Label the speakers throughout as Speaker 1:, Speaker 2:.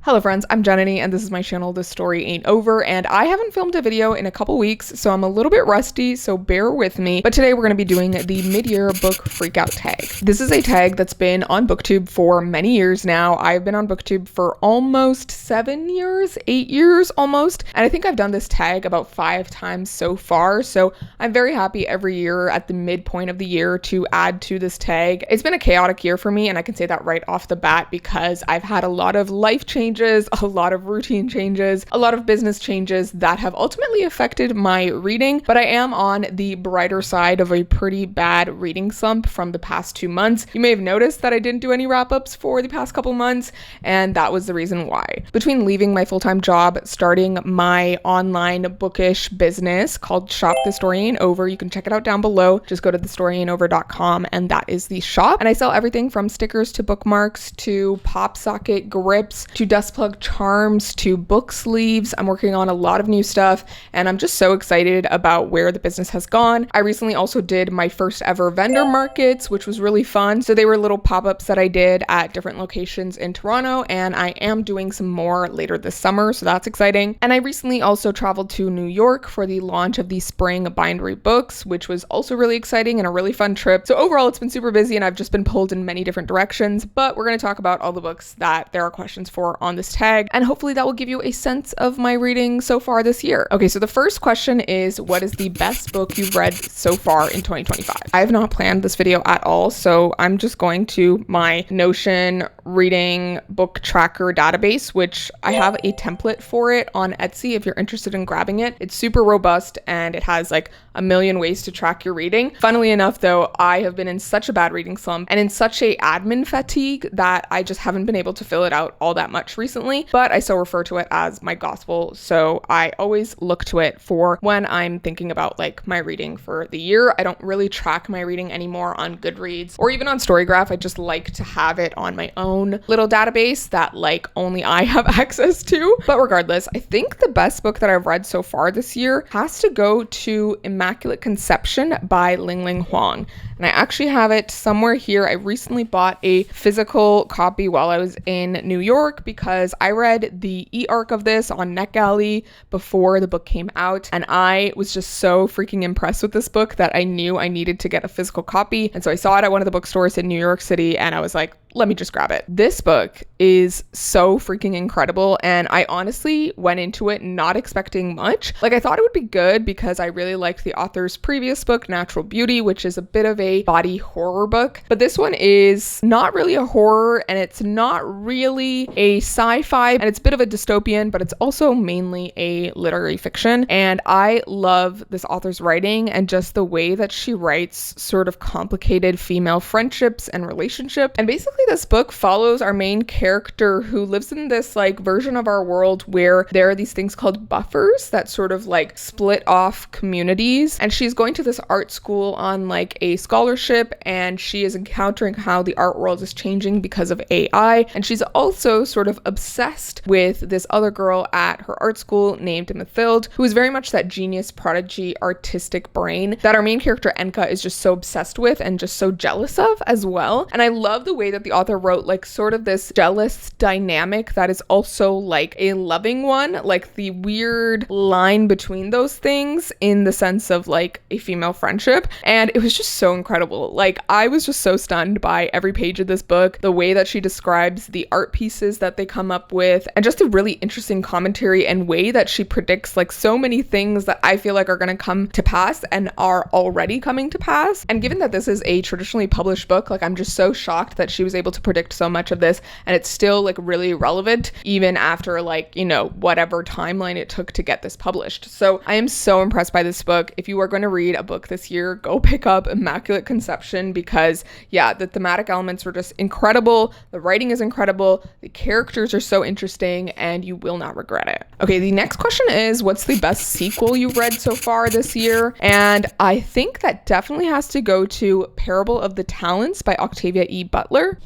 Speaker 1: Hello friends, I'm JEN-nuh-nee and this is my channel, This Story Ain't Over, and I haven't filmed a video in a couple weeks, so I'm a little bit rusty, so bear with me. But today we're going to be doing the mid-year book freakout tag. This is a tag that's been on BookTube for many years now. I've been on BookTube for almost 7 years, 8 years almost, and I think I've done this tag about 5 times so far, so I'm very happy every year at the midpoint of the year to add to this tag. It's been a chaotic year for me, and I can say that right off the bat because I've had a lot of life changes, a lot of routine changes, a lot of business changes that have ultimately affected my reading, but I am on the brighter side of a pretty bad reading slump from the past 2 months. You may have noticed that I didn't do any wrap-ups for the past couple months, and that was the reason why. Between leaving my full-time job, starting my online bookish business called Shop Thisstoryaintover, you can check it out down below. Just go to thisstoryaintover.com and that is the shop. And I sell everything from stickers to bookmarks to pop socket grips to dust plug charms to book sleeves. I'm working on a lot of new stuff and I'm just so excited about where the business has gone. I recently also did my first ever vendor markets, which was really fun. So they were little pop-ups that I did at different locations in Toronto, and I am doing some more later this summer, so that's exciting. And I recently also traveled to New York for the launch of the spring bindery books, which was also really exciting and a really fun trip. So overall, it's been super busy and I've just been pulled in many different directions, but we're going to talk about all the books that there are questions for on this tag, and hopefully that will give you a sense of my reading so far this year. Okay, so the first question is, what is the best book you've read so far in 2025? I have not planned this video at all, so I'm just going to my Notion reading book tracker database, which I have a template for it on Etsy if you're interested in grabbing it. It's super robust and it has like a million ways to track your reading. Funnily enough though, I have been in such a bad reading slump and in such a admin fatigue that I just haven't been able to fill it out all that much recently, but I still refer to it as my gospel. So I always look to it for when I'm thinking about like my reading for the year. I don't really track my reading anymore on Goodreads or even on Storygraph. I just like to have it on my own little database that like only I have access to. But regardless, I think the best book that I've read so far this year has to go to Immaculate Conception by Ling Huang. And I actually have it somewhere here. I recently bought a physical copy while I was in New York because I read the e-arc of this on NetGalley before the book came out. And I was just so freaking impressed with this book that I knew I needed to get a physical copy. And so I saw it at one of the bookstores in New York City and I was like, let me just grab it. This book is so freaking incredible. And I honestly went into it not expecting much. Like I thought it would be good because I really liked the author's previous book, Natural Beauty, which is a bit of a body horror book. But this one is not really a horror and it's not really a sci-fi and it's a bit of a dystopian, but it's also mainly a literary fiction. And I love this author's writing and just the way that she writes sort of complicated female friendships and relationships. And basically this book follows our main character who lives in this like version of our world where there are these things called buffers that sort of like split off communities. And she's going to this art school on like a scholarship and she is encountering how the art world is changing because of AI. And she's also sort of obsessed with this other girl at her art school named Mathilde, who is very much that genius prodigy artistic brain that our main character Enka is just so obsessed with and just so jealous of as well. And I love the way that the author wrote like sort of this jealous dynamic that is also like a loving one, like the weird line between those things in the sense of like a female friendship. And it was just so incredible. Like I was just so stunned by every page of this book, the way that she describes the art pieces that they come up with, and just a really interesting commentary and way that she predicts like so many things that I feel like are going to come to pass and are already coming to pass. And given that this is a traditionally published book, like I'm just so shocked that she was able to predict so much of this and it's still like really relevant even after like, you know, whatever timeline it took to get this published. So I am so impressed by this book. If you are going to read a book this year, go pick up Immaculate Conception because yeah, the thematic elements were just incredible. The writing is incredible. The characters are so interesting and you will not regret it. Okay, the next question is, what's the best sequel you've read so far this year? And I think that definitely has to go to Parable of the Talents by Octavia E. Butler.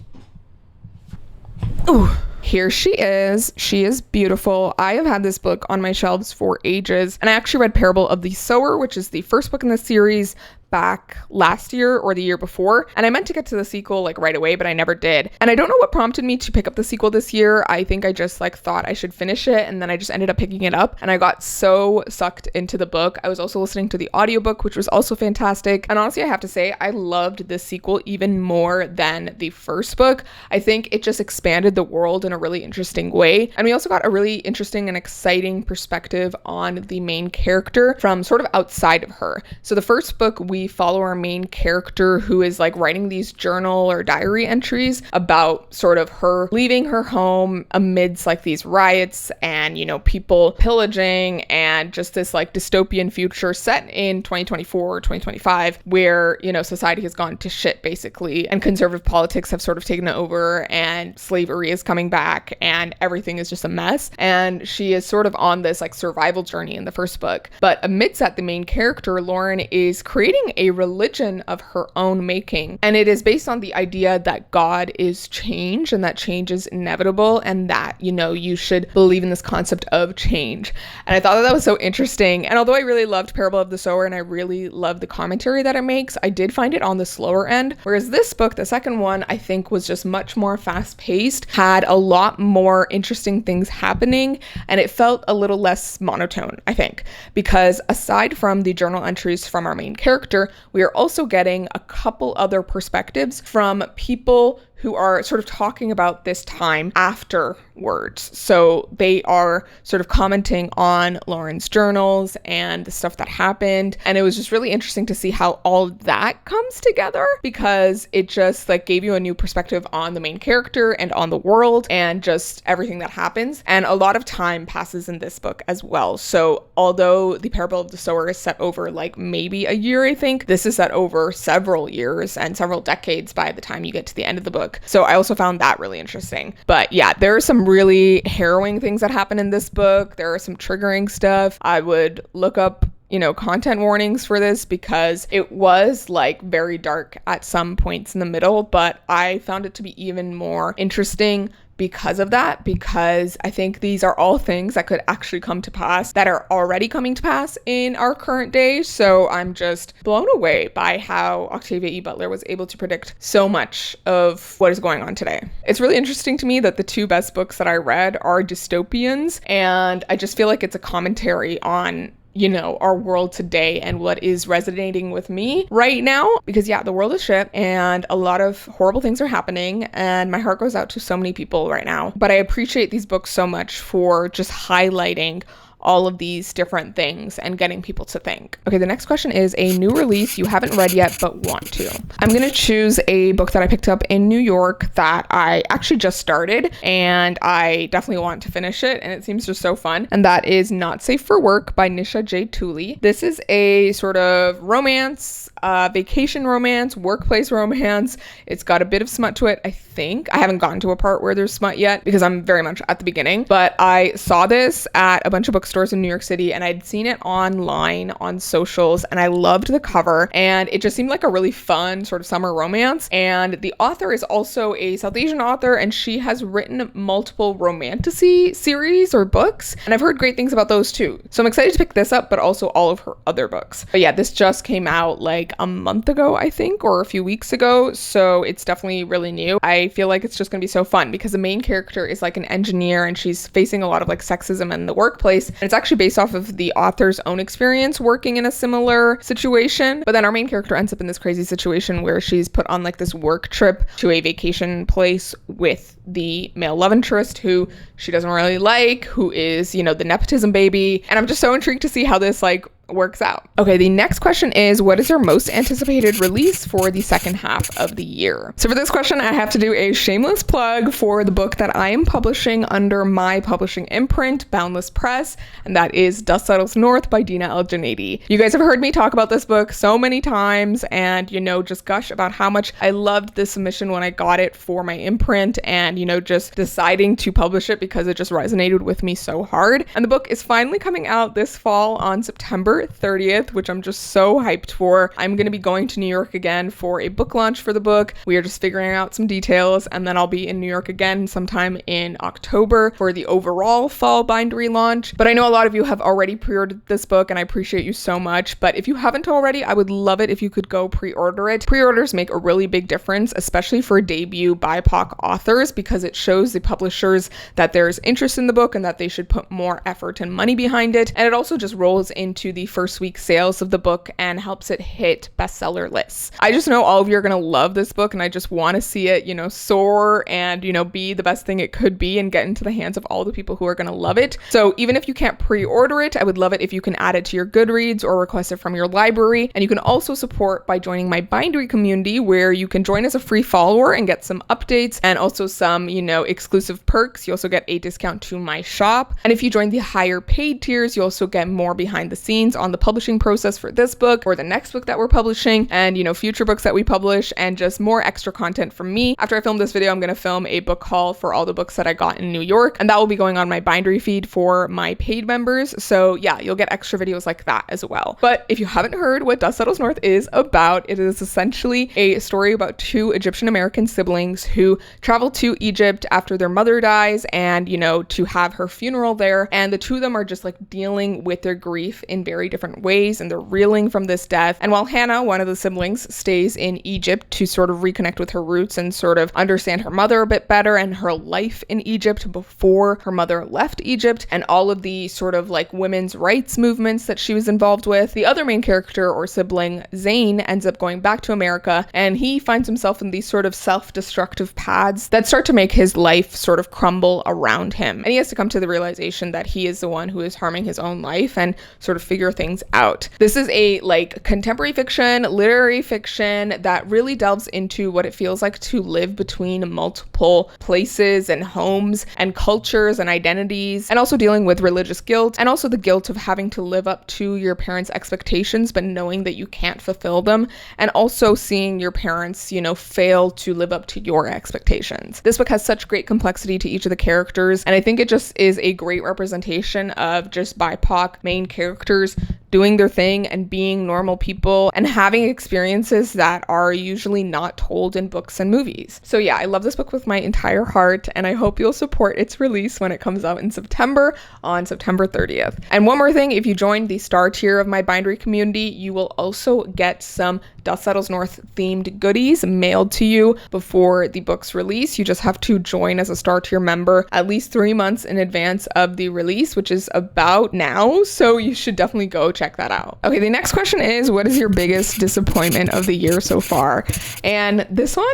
Speaker 1: Ooh. Here she is. She is beautiful. I have had this book on my shelves for ages, and I actually read Parable of the Sower, which is the first book in the series, back last year or the year before, and I meant to get to the sequel like right away, but I never did. And I don't know what prompted me to pick up the sequel this year. I think I just like thought I should finish it, and then I just ended up picking it up, and I got so sucked into the book. I was also listening to the audiobook, which was also fantastic, and honestly I have to say I loved this sequel even more than the first book. I think it just expanded the world in a really interesting way, and we also got a really interesting and exciting perspective on the main character from sort of outside of her. So the first book, we follow our main character who is like writing these journal or diary entries about sort of her leaving her home amidst like these riots and, you know, people pillaging, and just this like dystopian future set in 2024 or 2025 where, you know, society has gone to shit basically, and conservative politics have sort of taken over, and slavery is coming back, and everything is just a mess. And she is sort of on this like survival journey in the first book. But amidst that, the main character, Lauren, is creating a religion of her own making, and it is based on the idea that God is change and that change is inevitable, and that, you know, you should believe in this concept of change. And I thought that was so interesting, and although I really loved Parable of the Sower and I really loved the commentary that it makes, I did find it on the slower end, whereas this book, the second one, I think was just much more fast-paced, had a lot more interesting things happening, and it felt a little less monotone, I think, because aside from the journal entries from our main character, we are also getting a couple other perspectives from people who are sort of talking about this time afterwards. So they are sort of commenting on Lauren's journals and the stuff that happened. And it was just really interesting to see how all that comes together, because it just like gave you a new perspective on the main character and on the world and just everything that happens. And a lot of time passes in this book as well. So although the Parable of the Sower is set over like maybe a year, I think, this is set over several years and several decades by the time you get to the end of the book. So I also found that really interesting. But yeah, there are some really harrowing things that happen in this book. There are some triggering stuff. I would look up, you know, content warnings for this because it was like very dark at some points in the middle, but I found it to be even more interesting because of that, because I think these are all things that could actually come to pass, that are already coming to pass in our current day. So I'm just blown away by how Octavia E. Butler was able to predict so much of what is going on today. It's really interesting to me that the two best books that I read are dystopians, and I just feel like it's a commentary on, you know, our world today and what is resonating with me right now, because yeah, the world is shit and a lot of horrible things are happening, and my heart goes out to so many people right now. But I appreciate these books so much for just highlighting all of these different things and getting people to think. Okay, the next question is a new release you haven't read yet but want to. I'm gonna choose a book that I picked up in New York that I actually just started, and I definitely want to finish it, and it seems just so fun, and that is Not Safe for Work by Nisha J. Tooley. This is a sort of romance, vacation romance, workplace romance. It's got a bit of smut to it, I think. I haven't gotten to a part where there's smut yet because I'm very much at the beginning, but I saw this at a bunch of bookstores in New York City, and I'd seen it online on socials, and I loved the cover, and it just seemed like a really fun sort of summer romance. And the author is also a South Asian author, and she has written multiple romantasy series or books, and I've heard great things about those too. So I'm excited to pick this up, but also all of her other books. But yeah, this just came out like a month ago, I think, or a few weeks ago, so it's definitely really new. I feel like it's just gonna be so fun because the main character is like an engineer, and she's facing a lot of like sexism in the workplace, and it's actually based off of the author's own experience working in a similar situation. But then our main character ends up in this crazy situation where she's put on like this work trip to a vacation place with the male love interest who she doesn't really like, who is, you know, the nepotism baby, and I'm just so intrigued to see how this like works out. Okay, the next question is, what is your most anticipated release for the second half of the year? So for this question, I have to do a shameless plug for the book that I am publishing under my publishing imprint, Boundless Press, and that is Dust Settles North by Dina El-Junaidi. You guys have heard me talk about this book so many times and, you know, just gush about how much I loved this submission when I got it for my imprint, and, you know, just deciding to publish it because it just resonated with me so hard. And the book is finally coming out this fall on September September 30th, which I'm just so hyped for. I'm going to be going to New York again for a book launch for the book. We are just figuring out some details, and then I'll be in New York again sometime in October for the overall fall bindery launch. But I know a lot of you have already pre-ordered this book, and I appreciate you so much. But if you haven't already, I would love it if you could go pre-order it. Pre-orders make a really big difference, especially for debut BIPOC authors, because it shows the publishers that there's interest in the book and that they should put more effort and money behind it. And it also just rolls into the first week sales of the book and helps it hit bestseller lists. I just know all of you are going to love this book, and I just want to see it, soar and, be the best thing it could be and get into the hands of all the people who are going to love it. So even if you can't pre-order it, I would love it if you can add it to your Goodreads or request it from your library. And you can also support by joining my bindery community, where you can join as a free follower and get some updates and also some, exclusive perks. You also get a discount to my shop. And if you join the higher paid tiers, you also get more behind the scenes on the publishing process for this book or the next book that we're publishing, and, future books that we publish, and just more extra content from me. After I film this video, I'm going to film a book haul for all the books that I got in New York, and that will be going on my bindery feed for my paid members. So yeah, you'll get extra videos like that as well. But if you haven't heard what Dust Settles North is about, it is essentially a story about two Egyptian American siblings who travel to Egypt after their mother dies, and, to have her funeral there. And the two of them are just like dealing with their grief in very different ways, and they're reeling from this death. And while Hannah, one of the siblings, stays in Egypt to sort of reconnect with her roots and sort of understand her mother a bit better and her life in Egypt before her mother left Egypt, and all of the sort of like women's rights movements that she was involved with, the other main character or sibling, Zane, ends up going back to America, and he finds himself in these sort of self-destructive paths that start to make his life sort of crumble around him. And he has to come to the realization that he is the one who is harming his own life and sort of figure things out. This is a contemporary fiction, literary fiction that really delves into what it feels like to live between multiple places and homes and cultures and identities, and also dealing with religious guilt, and also the guilt of having to live up to your parents' expectations but knowing that you can't fulfill them, and also seeing your parents, fail to live up to your expectations. This book has such great complexity to each of the characters, and I think it just is a great representation of just BIPOC main characters doing their thing and being normal people and having experiences that are usually not told in books and movies. So yeah, I love this book with my entire heart, and I hope you'll support its release when it comes out in September, on September 30th. And one more thing, if you join the star tier of my bindery community, you will also get some Dust Settles North themed goodies mailed to you before the book's release. You just have to join as a star tier member at least 3 months in advance of the release, which is about now. So you should definitely go check that out. Okay, the next question is, what is your biggest disappointment of the year so far? And this one,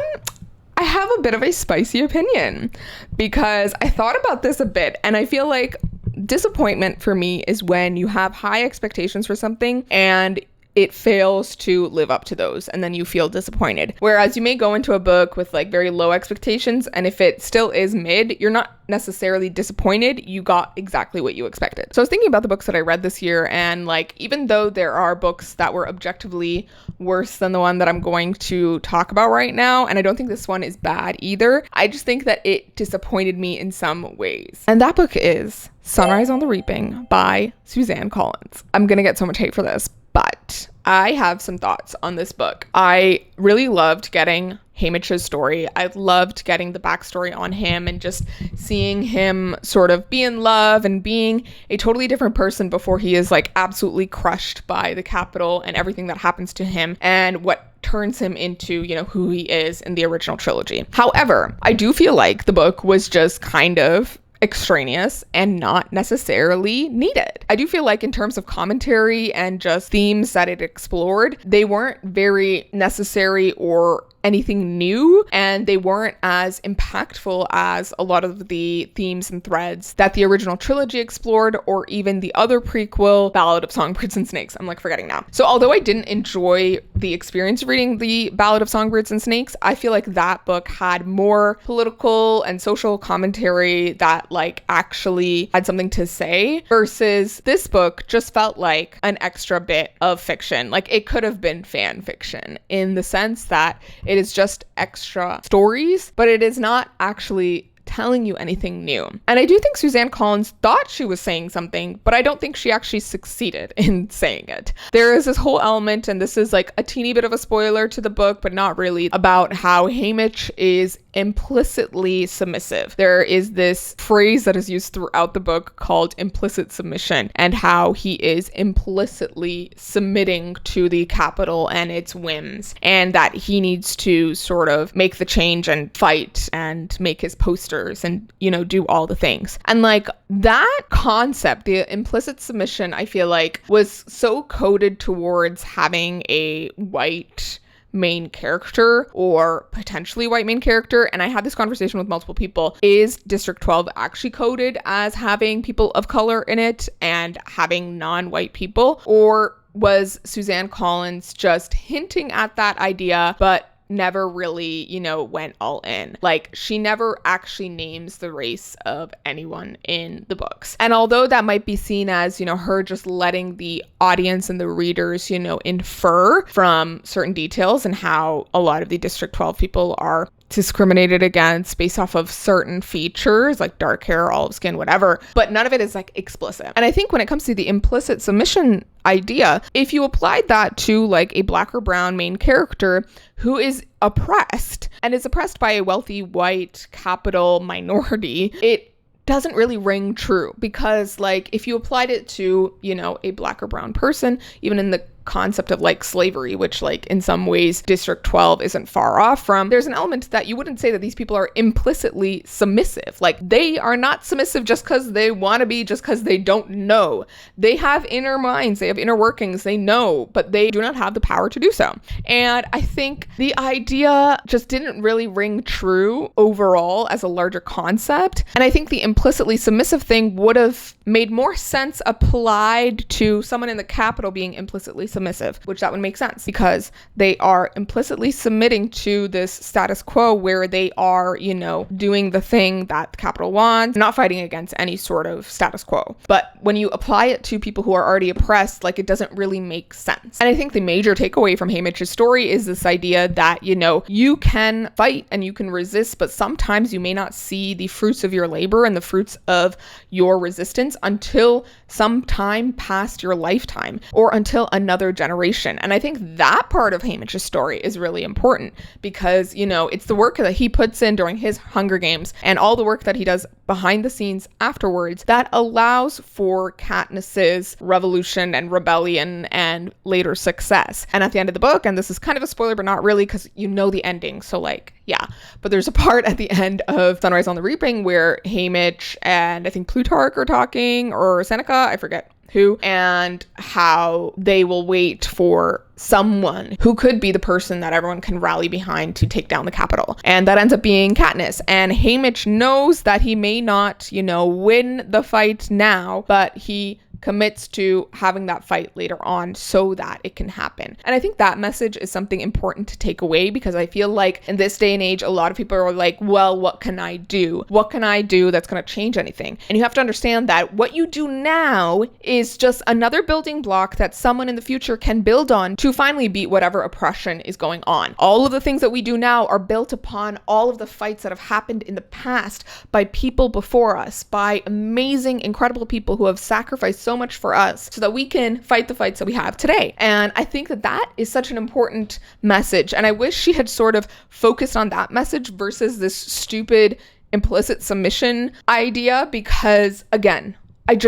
Speaker 1: I have a bit of a spicy opinion because I thought about this a bit, and I feel like disappointment for me is when you have high expectations for something and it fails to live up to those, and then you feel disappointed. Whereas you may go into a book with very low expectations, and if it still is mid, you're not necessarily disappointed. You got exactly what you expected. So I was thinking about the books that I read this year, and even though there are books that were objectively worse than the one that I'm going to talk about right now, and I don't think this one is bad either, I just think that it disappointed me in some ways. And that book is Sunrise on the Reaping by Suzanne Collins. I'm gonna get so much hate for this, but I have some thoughts on this book. I really loved getting Hamish's story. I loved getting the backstory on him and just seeing him sort of be in love and being a totally different person before he is absolutely crushed by the Capitol and everything that happens to him, and what turns him into, who he is in the original trilogy. However, I do feel like the book was just kind of extraneous and not necessarily needed. I do feel like in terms of commentary and just themes that it explored, they weren't very necessary or anything new, and they weren't as impactful as a lot of the themes and threads that the original trilogy explored, or even the other prequel, Ballad of Songbirds and Snakes. I'm forgetting now. So although I didn't enjoy the experience of reading the Ballad of Songbirds and Snakes, I feel like that book had more political and social commentary that actually had something to say, versus this book just felt like an extra bit of fiction. It could have been fan fiction in the sense that it is just extra stories, but it is not actually telling you anything new. And I do think Suzanne Collins thought she was saying something, but I don't think she actually succeeded in saying it. There is this whole element, and this is like a teeny bit of a spoiler to the book, but not really, about how Haymitch is implicitly submissive. There is this phrase that is used throughout the book called implicit submission, and how he is implicitly submitting to the Capitol and its whims, and that he needs to sort of make the change and fight and make his posters and, you know, do all the things. And like that concept, the implicit submission, I feel like was so coded towards having a white main character or potentially white main character. And I had this conversation with multiple people. Is District 12 actually coded as having people of color in it and having non-white people? Or was Suzanne Collins just hinting at that idea, but never really, you know, went all in? Like, she never actually names the race of anyone in the books. And although that might be seen as, you know, her just letting the audience and the readers, you know, infer from certain details and how a lot of the District 12 people are discriminated against based off of certain features like dark hair, olive skin, whatever, but none of it is like explicit. And I think when it comes to the implicit submission idea, if you applied that to like a black or brown main character who is oppressed and is oppressed by a wealthy white capital minority, it doesn't really ring true, because like if you applied it to, you know, a black or brown person, even in the concept of like slavery, which like in some ways District 12 isn't far off from, there's an element that you wouldn't say that these people are implicitly submissive. Like, they are not submissive just because they want to be, just because they don't know. They have inner minds, they have inner workings, they know, but they do not have the power to do so. And I think the idea just didn't really ring true overall as a larger concept. And I think the implicitly submissive thing would have made more sense applied to someone in the Capitol being implicitly submissive, which that would make sense because they are implicitly submitting to this status quo where they are, you know, doing the thing that the Capitol wants, not fighting against any sort of status quo. But when you apply it to people who are already oppressed, like, it doesn't really make sense. And I think the major takeaway from Haymitch's story is this idea that, you know, you can fight and you can resist, but sometimes you may not see the fruits of your labor and the fruits of your resistance until some time past your lifetime or until another generation. And I think that part of Haymitch's story is really important because, you know, it's the work that he puts in during his Hunger Games and all the work that he does behind the scenes afterwards that allows for Katniss's revolution and rebellion and later success. And at the end of the book, and this is kind of a spoiler, but not really because you know the ending, so like, yeah. But there's a part at the end of Sunrise on the Reaping where Haymitch and I think Plutarch are talking, or Seneca, I forget who, and how they will wait for someone who could be the person that everyone can rally behind to take down the Capitol. And that ends up being Katniss. And Haymitch knows that he may not, you know, win the fight now, but he commits to having that fight later on so that it can happen. And I think that message is something important to take away because I feel like in this day and age, a lot of people are like, well, what can I do? What can I do that's going to change anything? And you have to understand that what you do now is just another building block that someone in the future can build on to finally beat whatever oppression is going on. All of the things that we do now are built upon all of the fights that have happened in the past by people before us, by amazing, incredible people who have sacrificed so much for us so that we can fight the fights that we have today. And I think that that is such an important message. And I wish she had sort of focused on that message versus this stupid implicit submission idea, because again, it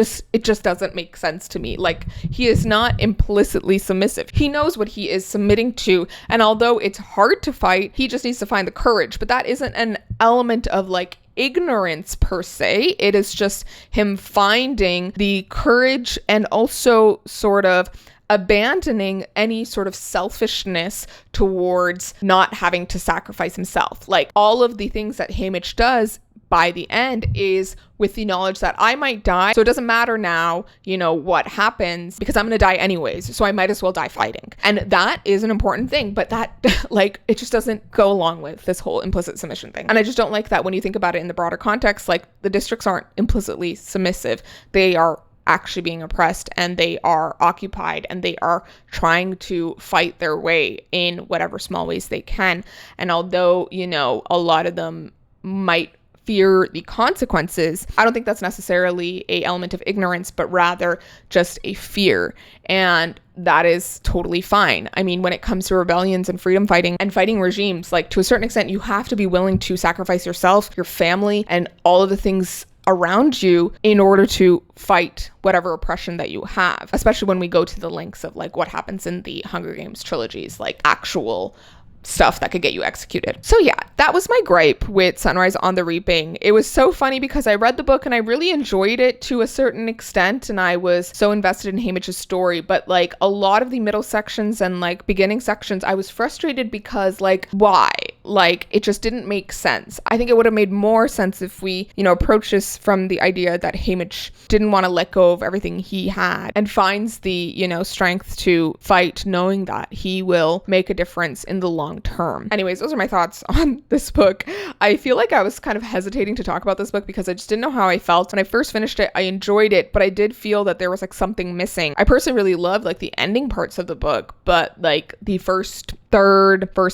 Speaker 1: just doesn't make sense to me. Like, he is not implicitly submissive. He knows what he is submitting to. And although it's hard to fight, he just needs to find the courage. But that isn't an element of like ignorance per se. It is just him finding the courage and also sort of abandoning any sort of selfishness towards not having to sacrifice himself. Like, all of the things that Haymitch does by the end is with the knowledge that I might die. So it doesn't matter now, you know, what happens because I'm going to die anyways. So I might as well die fighting. And that is an important thing, but that like, it just doesn't go along with this whole implicit submission thing. And I just don't like that when you think about it in the broader context. Like, the districts aren't implicitly submissive. They are actually being oppressed and they are occupied and they are trying to fight their way in whatever small ways they can. And although, you know, a lot of them might fear the consequences, I don't think that's necessarily a element of ignorance, but rather just a fear. And that is totally fine. I mean, when it comes to rebellions and freedom fighting and fighting regimes, like to a certain extent, you have to be willing to sacrifice yourself, your family, and all of the things around you in order to fight whatever oppression that you have, especially when we go to the lengths of like what happens in the Hunger Games trilogies, like actual stuff that could get you executed. So yeah, that was my gripe with Sunrise on the Reaping. It was so funny because I read the book and I really enjoyed it to a certain extent, and I was so invested in Haymitch's story, but like a lot of the middle sections and like beginning sections, I was frustrated because like, why? Like, it just didn't make sense. I think it would have made more sense if we, approach this from the idea that Haymitch didn't want to let go of everything he had and finds the, strength to fight, knowing that he will make a difference in the long term. Anyways, those are my thoughts on this book. I feel like I was kind of hesitating to talk about this book because I just didn't know how I felt. When I first finished it, I enjoyed it, but I did feel that there was like something missing. I personally really loved like the ending parts of the book, but like the first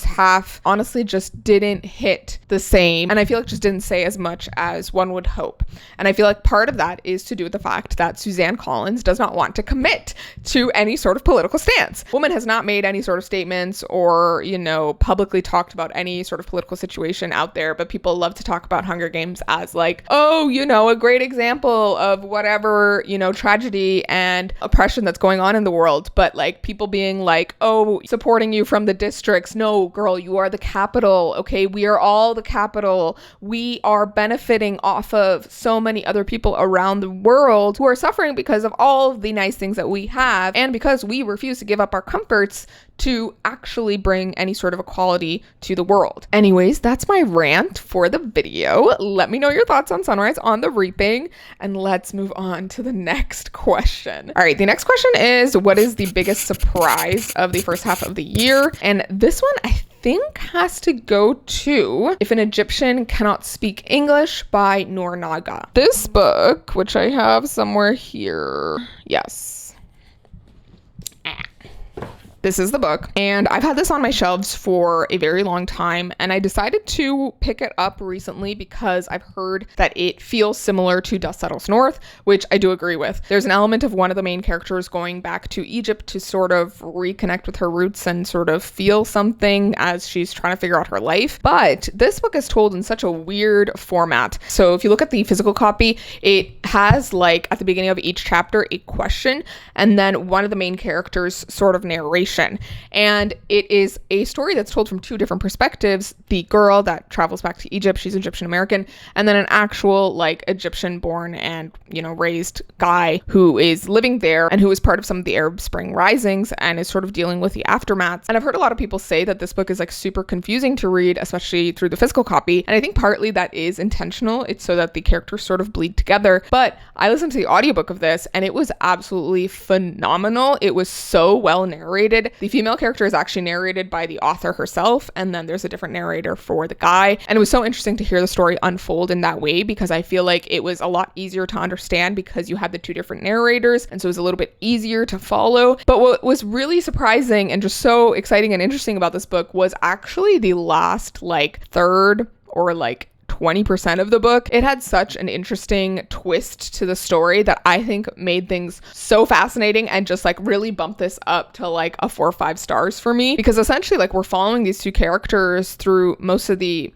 Speaker 1: half honestly just didn't hit the same, and I feel like just didn't say as much as one would hope. And I feel like part of that is to do with the fact that Suzanne Collins does not want to commit to any sort of political stance. Woman has not made any sort of statements or publicly talked about any sort of political situation out there, but people love to talk about Hunger Games as like, oh, a great example of whatever, tragedy and oppression that's going on in the world. But like people being like, oh, supporting you from the districts. No, girl, you are the capital. Okay, we are all the capital. We are benefiting off of so many other people around the world who are suffering because of all of the nice things that we have, and because we refuse to give up our comforts to actually bring any sort of equality to the world. Anyways, that's my rant for the video. Let me know your thoughts on Sunrise on the Reaping, and let's move on to the next question. All right, the next question is, what is the biggest surprise of the first half of the year? And this one, I think, has to go to If an Egyptian Cannot Speak English by Noor Naga. This book, which I have somewhere here, yes. This is the book, and I've had this on my shelves for a very long time, and I decided to pick it up recently because I've heard that it feels similar to Dust Settles North, which I do agree with. There's an element of one of the main characters going back to Egypt to sort of reconnect with her roots and sort of feel something as she's trying to figure out her life. But this book is told in such a weird format. So if you look at the physical copy, it has like at the beginning of each chapter a question, and then one of the main characters' sort of narration. And it is a story that's told from two different perspectives. The girl that travels back to Egypt, she's Egyptian American, and then an actual like Egyptian born and raised guy who is living there and who is part of some of the Arab Spring risings and is sort of dealing with the aftermaths. And I've heard a lot of people say that this book is like super confusing to read, especially through the physical copy. And I think partly that is intentional. It's so that the characters sort of bleed together. But I listened to the audiobook of this and it was absolutely phenomenal. It was so well narrated. The female character is actually narrated by the author herself, and then there's a different narrator for the guy. And it was so interesting to hear the story unfold in that way, because I feel like it was a lot easier to understand because you had the two different narrators, and so it was a little bit easier to follow. But what was really surprising and just so exciting and interesting about this book was actually the last like third or like 20% of the book. It had such an interesting twist to the story that I think made things so fascinating and just like really bumped this up to like a 4 or 5 stars for me, because essentially like we're following these two characters through most of the,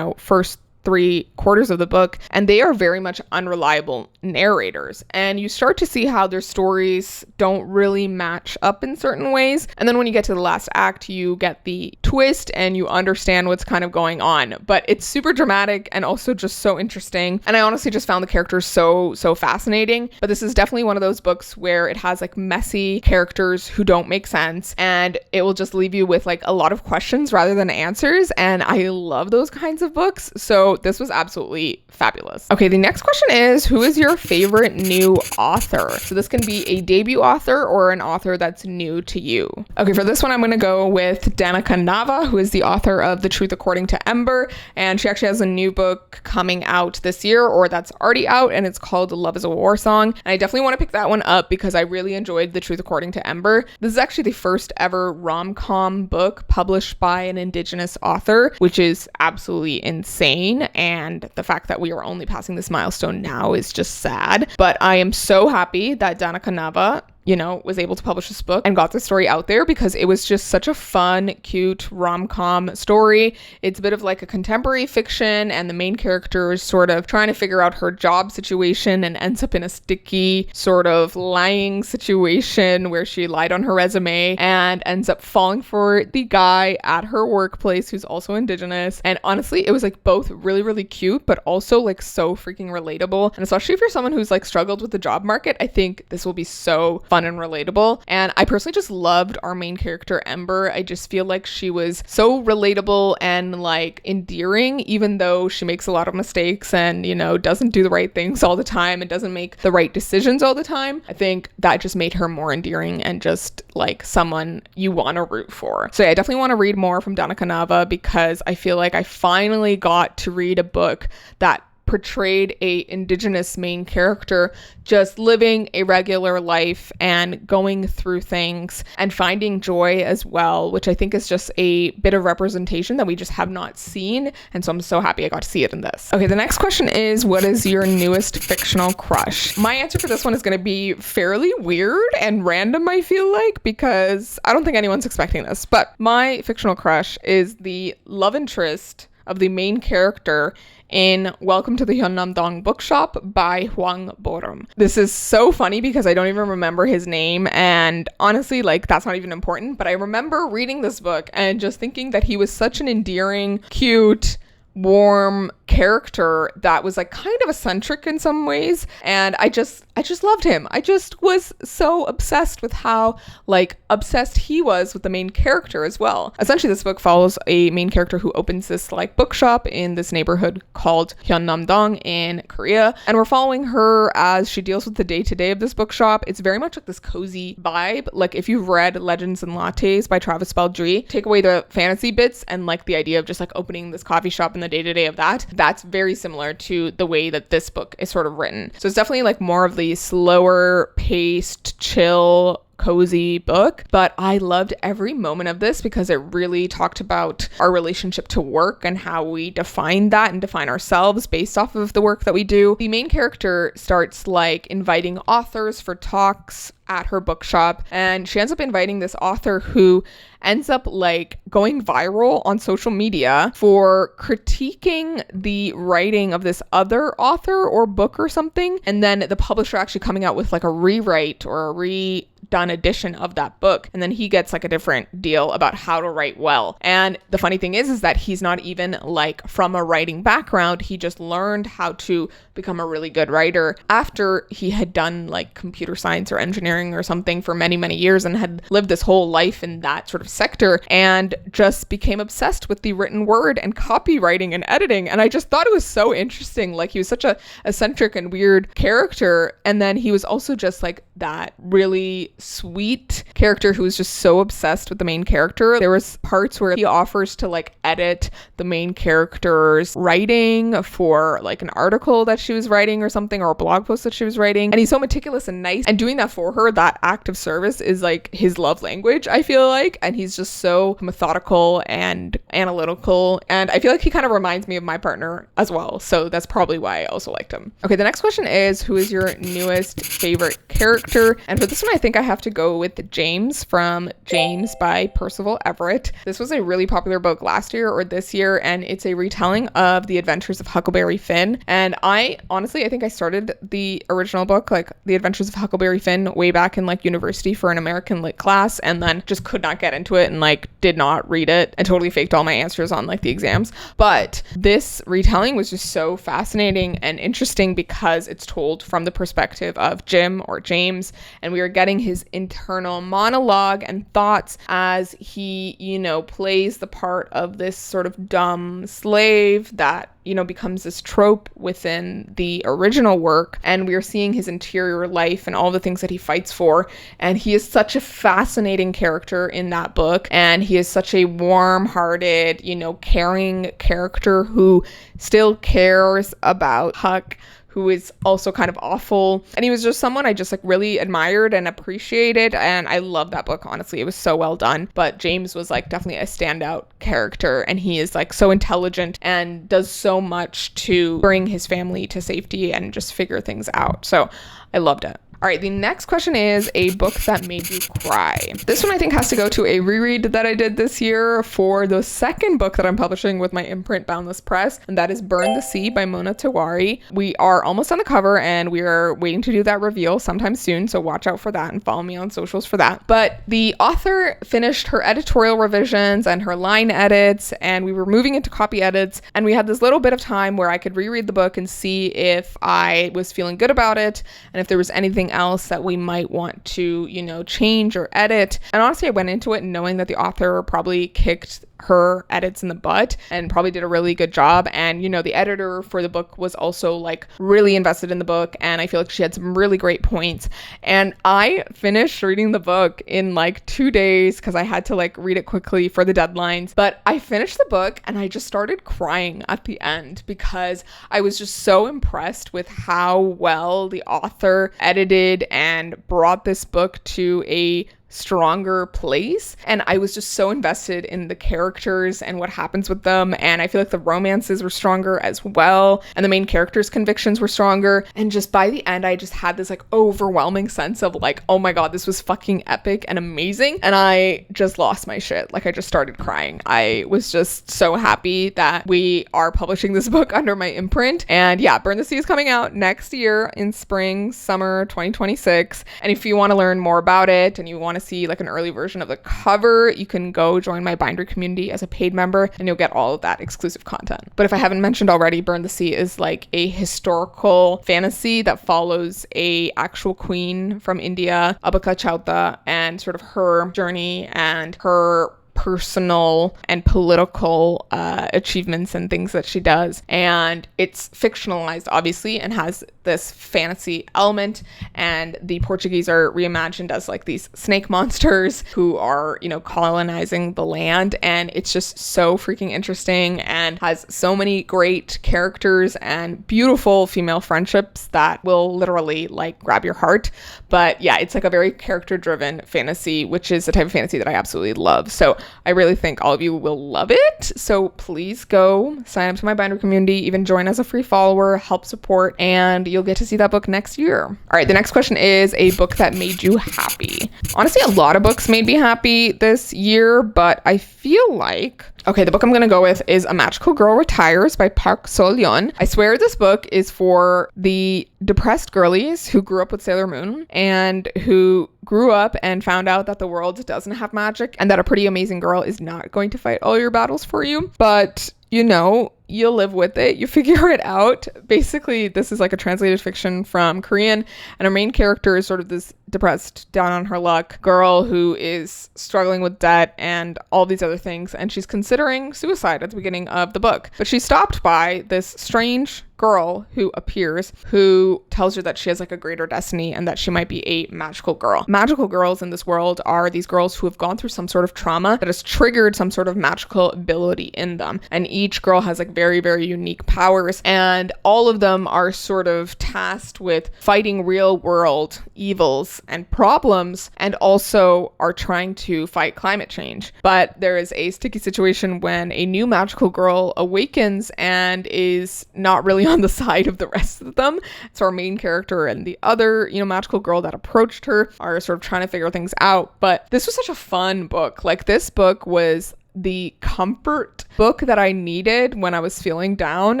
Speaker 1: first 3/4 of the book, and they are very much unreliable narrators, and you start to see how their stories don't really match up in certain ways. And then when you get to the last act, you get the twist and you understand what's kind of going on. But it's super dramatic and also just so interesting, and I honestly just found the characters so fascinating. But this is definitely one of those books where it has like messy characters who don't make sense, and it will just leave you with like a lot of questions rather than answers, and I love those kinds of books. So this was absolutely fabulous. Okay, the next question is, who is your favorite new author? So this can be a debut author or an author that's new to you. Okay, for this one, I'm going to go with Danica Nava, who is the author of The Truth According to Ember. And she actually has a new book coming out this year, or that's already out, and it's called Love is a War Song. And I definitely want to pick that one up because I really enjoyed The Truth According to Ember. This is actually the first ever rom-com book published by an Indigenous author, which is absolutely insane. and the fact that we are only passing this milestone now is just sad. But I am so happy that Danica Nava, you know, was able to publish this book and got the story out there, because it was just such a fun, cute rom-com story. It's a bit of like a contemporary fiction, and the main character is sort of trying to figure out her job situation and ends up in a sticky sort of lying situation where she lied on her resume and ends up falling for the guy at her workplace who's also Indigenous. And honestly, it was like both really, really cute, but also like so freaking relatable. And especially for someone who's like struggled with the job market, I think this will be so fun and relatable. And I personally just loved our main character, Ember. I just feel like she was so relatable and like endearing, even though she makes a lot of mistakes and, you know, doesn't do the right things all the time and doesn't make the right decisions all the time. I think that just made her more endearing and just like someone you want to root for. So yeah, I definitely want to read more from Danica Nava, because I feel like I finally got to read a book that portrayed a Indigenous main character just living a regular life and going through things and finding joy as well, which I think is just a bit of representation that we just have not seen. And so I'm so happy I got to see it in this. Okay, the next question is, what is your newest fictional crush? My answer for this one is going to be fairly weird and random, I feel like, because I don't think anyone's expecting this, but my fictional crush is the love interest of the main character in Welcome to the Hyunnam-dong Bookshop by Hwang Borum. This is so funny because I don't even remember his name, and honestly, like, that's not even important, but I remember reading this book and just thinking that he was such an endearing, cute, warm character that was like kind of eccentric in some ways, and I just loved him. I just was so obsessed with how like obsessed he was with the main character as well. Essentially, this book follows a main character who opens this like bookshop in this neighborhood called Hyunnam-dong in Korea, and we're following her as she deals with the day-to-day of this bookshop. It's very much like this cozy vibe. Like if you've read Legends and Lattes by Travis Baldree, take away the fantasy bits and like the idea of just like opening this coffee shop in the day-to-day of that's very similar to the way that this book is sort of written. So it's definitely like more of the slower paced, chill, cozy book, but I loved every moment of this because it really talked about our relationship to work and how we define that and define ourselves based off of the work that we do. The main character starts like inviting authors for talks at her bookshop, and she ends up inviting this author who ends up like going viral on social media for critiquing the writing of this other author or book or something, and then the publisher actually coming out with like a rewrite or a redone edition of that book, and then he gets like a different deal about how to write well. And the funny thing is that he's not even like from a writing background. He just learned how to become a really good writer after he had done like computer science or engineering or something for many years and had lived this whole life in that sort of sector, and just became obsessed with the written word and copywriting and editing. And I just thought it was so interesting. Like he was such a eccentric and weird character, and then he was also just like that really sweet character who was just so obsessed with the main character. There was parts where he offers to like edit the main character's writing for like an article that she was writing or something, or a blog post that she was writing, and he's so meticulous and nice, and doing that for her, that act of service is like his love language, I feel like. And he's just so methodical and analytical, and I feel like he kind of reminds me of my partner as well, so that's probably why I also liked him. Okay, the next question is, who is your newest favorite character? And for this one, I think I have to go with James from James by Percival Everett. This was a really popular book last year or this year, and it's a retelling of the adventures of Huckleberry Finn. And I think I started the original book, like The Adventures of Huckleberry Finn, way back in like university for an American lit class, and then just could not get into it and like did not read it and totally faked all my answers on like the exams. But this retelling was just so fascinating and interesting because it's told from the perspective of Jim or James, and we are getting his internal monologue and thoughts as he, you know, plays the part of this sort of dumb slave that, you know, becomes this trope within the original work, and we are seeing his interior life and all the things that he fights for. And he is such a fascinating character in that book, and he is such a warm-hearted, you know, caring character who still cares about Huck, who who is also kind of awful. And he was just someone I just like really admired and appreciated. And I love that book, honestly. It was so well done. But James was like definitely a standout character. And he is like so intelligent and does so much to bring his family to safety and just figure things out. So I loved it. All right, the next question is a book that made you cry. This one I think has to go to a reread that I did this year for the second book that I'm publishing with my imprint Boundless Press, and that is Burn the Sea by Mona Tawari. We are almost on the cover and we are waiting to do that reveal sometime soon, so watch out for that and follow me on socials for that. But the author finished her editorial revisions and her line edits, and we were moving into copy edits, and we had this little bit of time where I could reread the book and see if I was feeling good about it and if there was anything else that we might want to, you know, change or edit. And honestly, I went into it knowing that the author probably kicked her edits in the butt and probably did a really good job. And, you know, the editor for the book was also like really invested in the book, and I feel like she had some really great points. And I finished reading the book in like 2 days because I had to like read it quickly for the deadlines. But I finished the book and I just started crying at the end because I was just so impressed with how well the author edited and brought this book to a stronger place. And I was just so invested in the characters and what happens with them. And I feel like the romances were stronger as well. And the main character's convictions were stronger. And just by the end, I just had this like overwhelming sense of like, oh my God, this was fucking epic and amazing. And I just lost my shit. Like I just started crying. I was just so happy that we are publishing this book under my imprint. And yeah, Burn the Sea is coming out next year in spring, summer 2026. And if you want to learn more about it and you want to see like an early version of the cover, you can go join my binder community as a paid member and you'll get all of that exclusive content. But if I haven't mentioned already, Burn the Sea is like a historical fantasy that follows a actual queen from India, Abaka Chauta, and sort of her journey and her personal and political achievements and things that she does. And it's fictionalized, obviously, and has this fantasy element. And the Portuguese are reimagined as like these snake monsters who are, you know, colonizing the land. And it's just so freaking interesting and has so many great characters and beautiful female friendships that will literally like grab your heart. But yeah, it's like a very character-driven fantasy, which is the type of fantasy that I absolutely love. So I really think all of you will love it. So please go sign up to my binder community, even join as a free follower, help support, and you'll get to see that book next year. All right, the next question is a book that made you happy. Honestly, a lot of books made me happy this year, but I feel like, okay, the book I'm gonna go with is A Magical Girl Retires by Park So-yeon. I swear this book is for the depressed girlies who grew up with Sailor Moon and who grew up and found out that the world doesn't have magic and that a pretty amazing girl is not going to fight all your battles for you. But, you know, you'll live with it. You figure it out. Basically, this is like a translated fiction from Korean, and our main character is sort of this depressed, down on her luck girl who is struggling with debt and all these other things, and she's considering suicide at the beginning of the book. But she's stopped by this strange girl who appears, who tells her that she has like a greater destiny and that she might be a magical girl. Magical girls in this world are these girls who have gone through some sort of trauma that has triggered some sort of magical ability in them. And each girl has like very, very unique powers, and all of them are sort of tasked with fighting real world evils and problems, and also are trying to fight climate change. But there is a sticky situation when a new magical girl awakens and is not really on the side of the rest of them. So our main character and the other, you know, magical girl that approached her are sort of trying to figure things out. But this was such a fun book. Like, this book was the comfort book that I needed when I was feeling down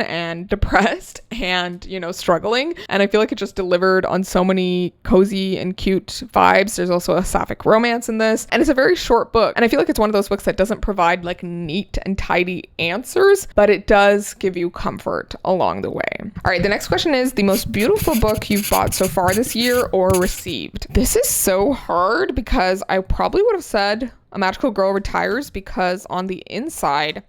Speaker 1: and depressed and, you know, struggling. And I feel like it just delivered on so many cozy and cute vibes. There's also a sapphic romance in this, and it's a very short book. And I feel like it's one of those books that doesn't provide like neat and tidy answers, but it does give you comfort along the way. All right, the next question is the most beautiful book you've bought so far this year or received. This is so hard because I probably would have said A Magical Girl Retires, because on the inside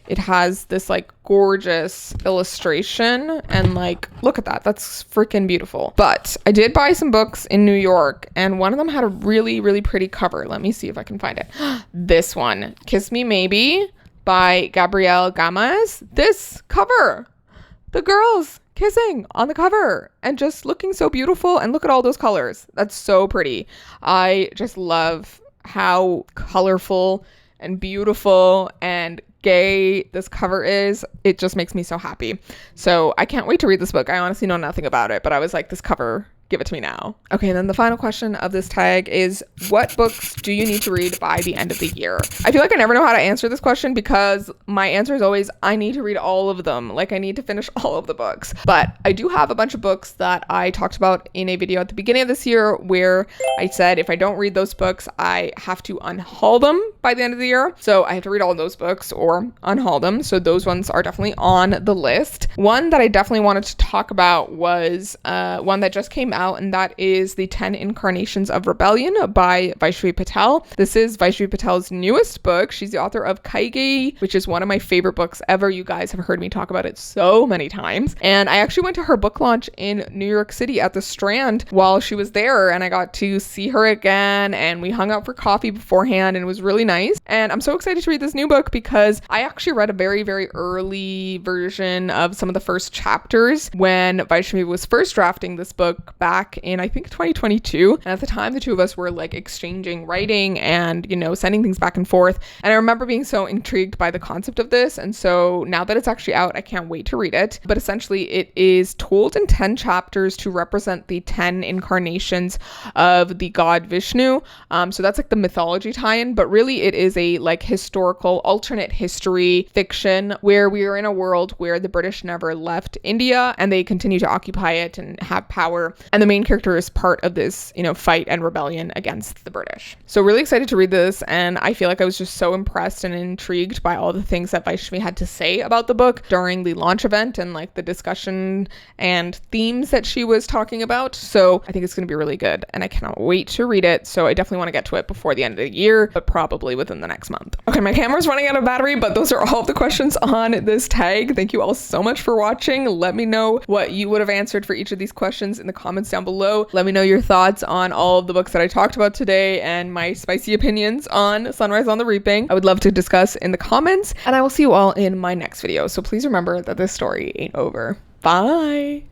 Speaker 1: it has this like gorgeous illustration, and like, look at that, that's freaking beautiful. But I did buy some books in New York, and one of them had a really, really pretty cover. Let me see if I can find it. This one, Kiss Me Maybe by Gabrielle Gamaz. This cover, the girls kissing on the cover and just looking so beautiful. And look at all those colors. That's so pretty. I just love how colorful and beautiful and gay this cover is. It just makes me so happy. So I can't wait to read this book. I honestly know nothing about it, but I was like, this cover, give it to me now. Okay, and then the final question of this tag is, what books do you need to read by the end of the year? I feel like I never know how to answer this question because my answer is always, I need to read all of them. Like, I need to finish all of the books. But I do have a bunch of books that I talked about in a video at the beginning of this year where I said if I don't read those books, I have to unhaul them by the end of the year. So I have to read all those books or unhaul them. So those ones are definitely on the list. One that I definitely wanted to talk about was one that just came out, and that is The 10 Incarnations of Rebellion by Vaishnavi Patel. This is Vaishnavi Patel's newest book. She's the author of Kaigi, which is one of my favorite books ever. You guys have heard me talk about it so many times. And I actually went to her book launch in New York City at the Strand while she was there, and I got to see her again, and we hung out for coffee beforehand, and it was really nice. And I'm so excited to read this new book because I actually read a very, very early version of some of the first chapters when Vaishnavi was first drafting this book back in, I think, 2022. And at the time, the two of us were like exchanging writing and, you know, sending things back and forth. And I remember being so intrigued by the concept of this. And so now that it's actually out, I can't wait to read it. But essentially, it is told in 10 chapters to represent the 10 incarnations of the god Vishnu. So that's like the mythology tie-in, but really it is a like historical alternate history fiction where we are in a world where the British never left India and they continue to occupy it and have power. And the main character is part of this, you know, fight and rebellion against the British. So really excited to read this. And I feel like I was just so impressed and intrigued by all the things that Vaishnavi had to say about the book during the launch event and like the discussion and themes that she was talking about. So I think it's going to be really good and I cannot wait to read it. So I definitely want to get to it before the end of the year, but probably within the next month. Okay, my camera's running out of battery, but those are all of the questions on this tag. Thank you all so much for watching. Let me know what you would have answered for each of these questions in the comments down below. Let me know your thoughts on all of the books that I talked about today and my spicy opinions on Sunrise on the Reaping. I would love to discuss in the comments, and I will see you all in my next video. So please remember that this story ain't over. Bye.